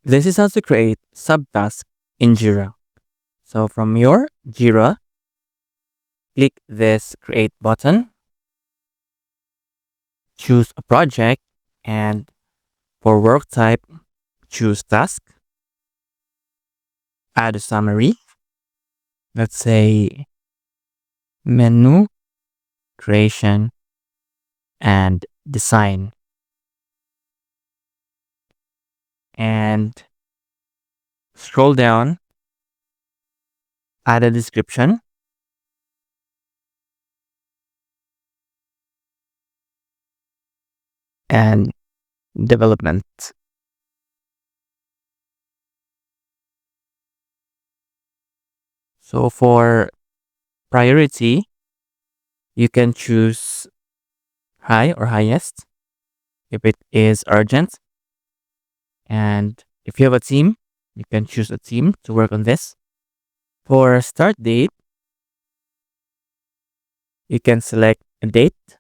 This is how to create subtask in Jira. So from your Jira, click this create button, choose a project, and for work type, choose task, add a summary. Let's say menu, creation, and design. And scroll down, add a description, and development. So for priority, you can choose high or highest if it is urgent. And if you have a team, you can choose a team to work on this. For start date, you can select a date.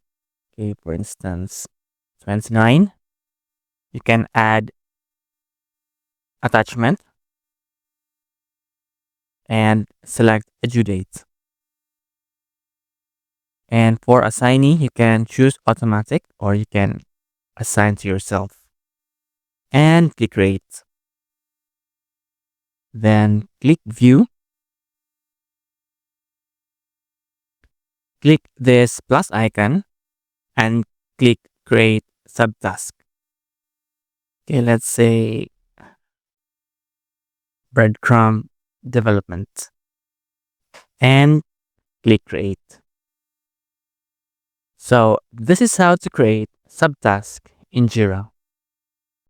Okay, for instance, 29. You can add attachment and select a due date. And for assignee, you can choose automatic or you can assign to yourself. And click create. Then click view. Click this plus icon and click create subtask. Okay, let's say breadcrumb development and click create. So this is how to create subtask in Jira.